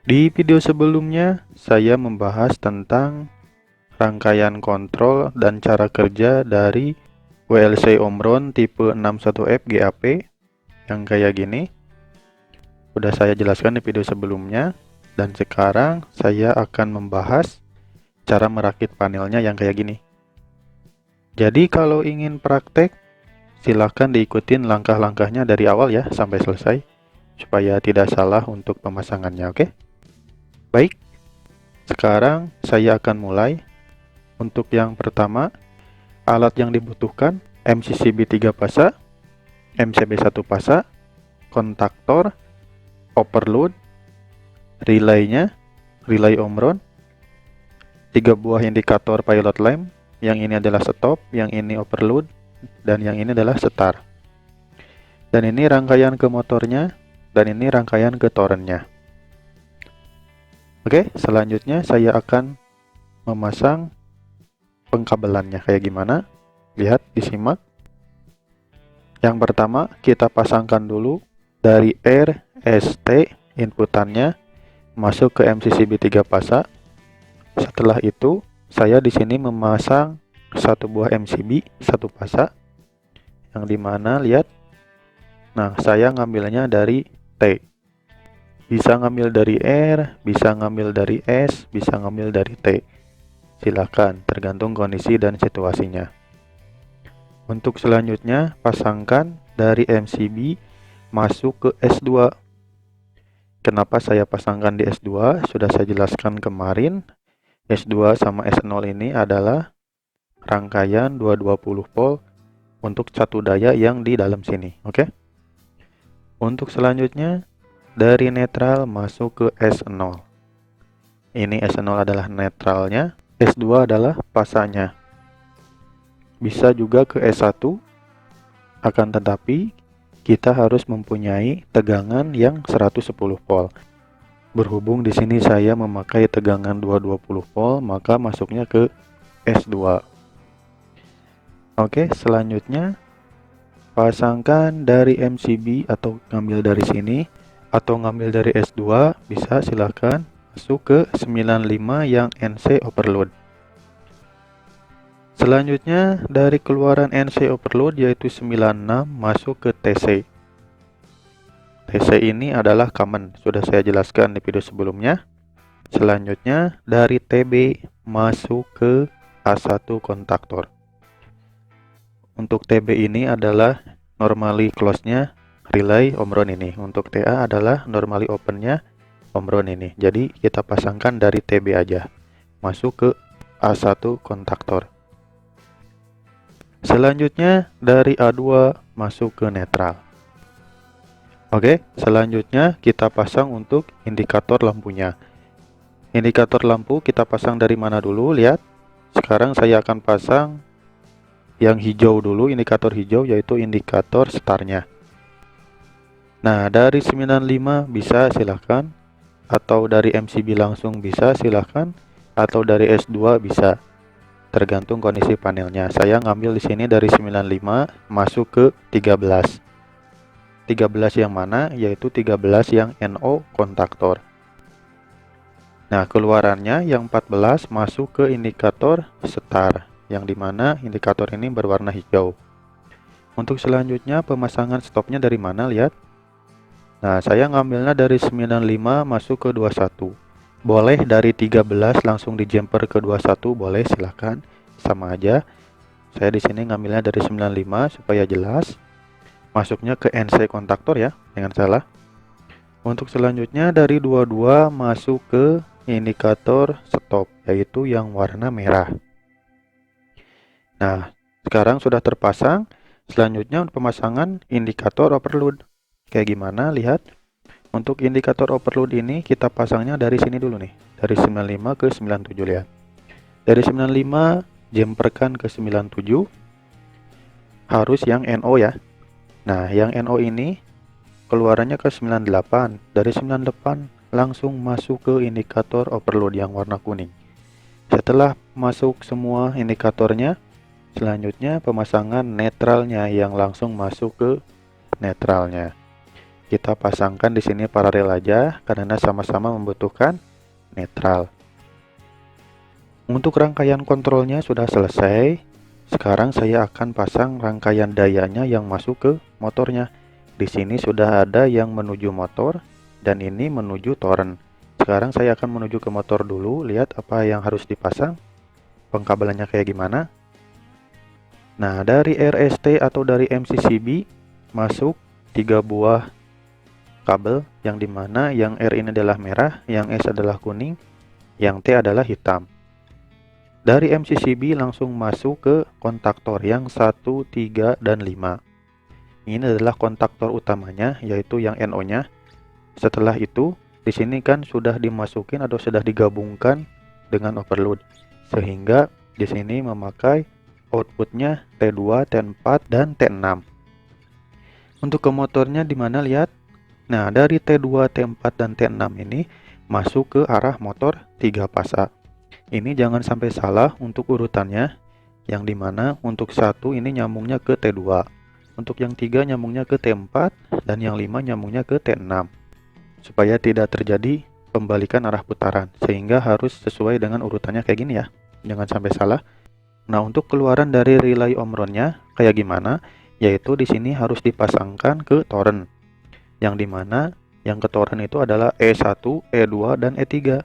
Di video sebelumnya, saya membahas tentang rangkaian kontrol dan cara kerja dari WLC Omron tipe 61F GAP yang kayak gini. Sudah saya jelaskan di video sebelumnya, dan sekarang saya akan membahas cara merakit panelnya yang kayak gini. Jadi kalau ingin praktek, silahkan diikutin langkah-langkahnya dari awal ya sampai selesai, supaya tidak salah untuk pemasangannya, oke? Baik, sekarang saya akan mulai. Untuk yang pertama, alat yang dibutuhkan MCCB 3 pasa, MCB 1 pasa, kontaktor, overload, relaynya, relay Omron, 3 buah indikator pilot lamp, yang ini adalah stop, yang ini overload, dan yang ini adalah start. Dan ini rangkaian ke motornya, dan ini rangkaian ke torennya. Oke, selanjutnya saya akan memasang pengkabelannya kayak gimana. Lihat, disimak. Yang pertama, kita pasangkan dulu dari RST inputannya masuk ke MCCB 3 pasa. Setelah itu, saya di sini memasang satu buah MCB 1 pasa, yang dimana lihat. Nah, saya ngambilnya dari T. Bisa ngambil dari R, bisa ngambil dari S, bisa ngambil dari T. Silakan, tergantung kondisi dan situasinya. Untuk selanjutnya, pasangkan dari MCB masuk ke S2. Kenapa saya pasangkan di S2? Sudah saya jelaskan kemarin. S2 sama S0 ini adalah rangkaian 220 volt untuk satu daya yang di dalam sini, oke? Untuk selanjutnya, dari netral masuk ke S0. Ini S0 adalah netralnya, S2 adalah pasanya. Bisa juga ke S1, akan tetapi kita harus mempunyai tegangan yang 110 volt. Berhubung di sini saya memakai tegangan 220 volt, maka masuknya ke S2. Oke, selanjutnya pasangkan dari MCB atau ngambil dari sini atau ngambil dari S2, bisa silahkan masuk ke 95 yang NC overload. Selanjutnya dari keluaran NC overload yaitu 96 masuk ke TC. TC ini adalah common, sudah saya jelaskan di video sebelumnya. Selanjutnya dari TB masuk ke A1 kontaktor. Untuk TB ini adalah normally close-nya relay Omron ini. Untuk TA adalah normally open-nya Omron ini. Jadi kita pasangkan dari TB aja. Masuk ke A1 kontaktor. Selanjutnya dari A2 masuk ke netral. Oke, selanjutnya kita pasang untuk indikator lampunya. Indikator lampu kita pasang dari mana dulu? Lihat. Sekarang saya akan pasang yang hijau dulu, indikator hijau, yaitu indikator startnya. Nah, dari 95 bisa silahkan, atau dari MCB langsung bisa silahkan, atau dari S2 bisa, tergantung kondisi panelnya. Saya ngambil di sini dari 95 masuk ke 13. 13 yang mana? Yaitu 13 yang NO kontaktor. Nah, keluarannya yang 14 masuk ke indikator start, yang dimana indikator ini berwarna hijau. Untuk selanjutnya pemasangan stopnya dari mana? Lihat. Nah, saya ngambilnya dari 95 masuk ke 21. Boleh dari 13 langsung di jumper ke 21, boleh, silahkan, sama aja. Saya di sini ngambilnya dari 95 supaya jelas. Masuknya ke NC kontaktor ya, jangan salah. Untuk selanjutnya dari 22 masuk ke indikator stop, yaitu yang warna merah. Nah, sekarang sudah terpasang. Selanjutnya untuk pemasangan indikator overload. Kayak gimana? Lihat. Untuk indikator overload ini kita pasangnya dari sini dulu nih. Dari 95 ke 97, lihat. Dari 95 jumperkan ke 97. Harus yang NO ya. Nah, yang NO ini keluarannya ke 98. Dari 98 langsung masuk ke indikator overload yang warna kuning. Setelah masuk semua indikatornya, selanjutnya pemasangan netralnya yang langsung masuk ke netralnya. kita pasangkan di sini paralel aja karena sama-sama membutuhkan netral. Untuk rangkaian kontrolnya sudah selesai. Sekarang saya akan pasang rangkaian dayanya yang masuk ke motornya. Di sini sudah ada yang menuju motor dan ini menuju toren. Sekarang saya akan menuju ke motor dulu, lihat apa yang harus dipasang. Pengkabelannya kayak gimana. Nah, dari RST atau dari MCCB masuk 3 buah kabel, yang dimana yang R ini adalah merah, yang S adalah kuning, yang T adalah hitam. Dari MCCB langsung masuk ke kontaktor yang 1, 3, dan 5. Ini adalah kontaktor utamanya, yaitu yang NO-nya. Setelah itu, di sini kan sudah dimasukin atau sudah digabungkan dengan overload, sehingga di sini memakai outputnya T2, T4, dan T6. Untuk ke motornya di mana lihat? Nah, dari T2, T4, dan T6 ini masuk ke arah motor 3 pasa. Ini jangan sampai salah untuk urutannya, yang dimana untuk 1 ini nyambungnya ke T2, untuk yang 3 nyambungnya ke T4, dan yang 5 nyambungnya ke T6, supaya tidak terjadi pembalikan arah putaran, sehingga harus sesuai dengan urutannya kayak gini ya, jangan sampai salah. Nah, untuk keluaran dari relay omronnya kayak gimana? Yaitu di sini harus dipasangkan ke toren, yang dimana yang ke toren itu adalah E1, E2, dan E3.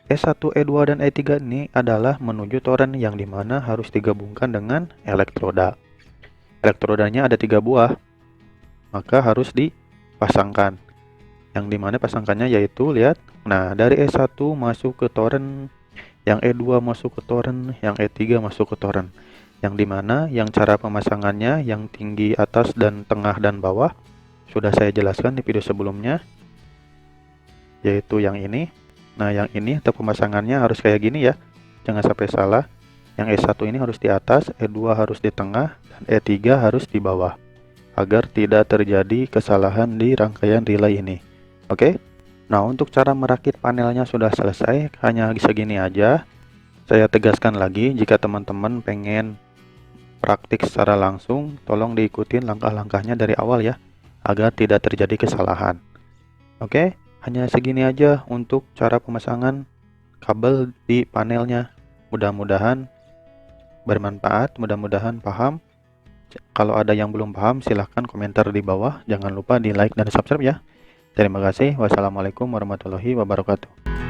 E1, E2, dan E3 ini adalah menuju toren, yang dimana harus digabungkan dengan elektroda. Elektrodanya ada 3 buah, maka harus dipasangkan. Yang dimana pasangkannya yaitu, lihat, nah dari E1 masuk ke toren, yang E2 masuk ke toren, yang E3 masuk ke toren. Yang dimana yang cara pemasangannya, yang tinggi, atas, dan tengah, dan bawah sudah saya jelaskan di video sebelumnya, yaitu yang ini. Nah, yang ini untuk pemasangannya harus kayak gini ya, jangan sampai salah. Yang E1 ini harus di atas, E2 harus di tengah, dan E3 harus di bawah, agar tidak terjadi kesalahan di rangkaian relay ini. Oke? Nah, untuk cara merakit panelnya sudah selesai, hanya segini aja. Saya tegaskan lagi, jika teman-teman pengen praktik secara langsung, tolong diikutin langkah-langkahnya dari awal ya, agar tidak terjadi kesalahan. Oke? Hanya segini aja untuk cara pemasangan kabel di panelnya. Mudah-mudahan bermanfaat, mudah-mudahan paham. Kalau ada yang belum paham, silahkan komentar di bawah. Jangan lupa di like dan subscribe ya. Terima kasih. Wassalamualaikum warahmatullahi wabarakatuh.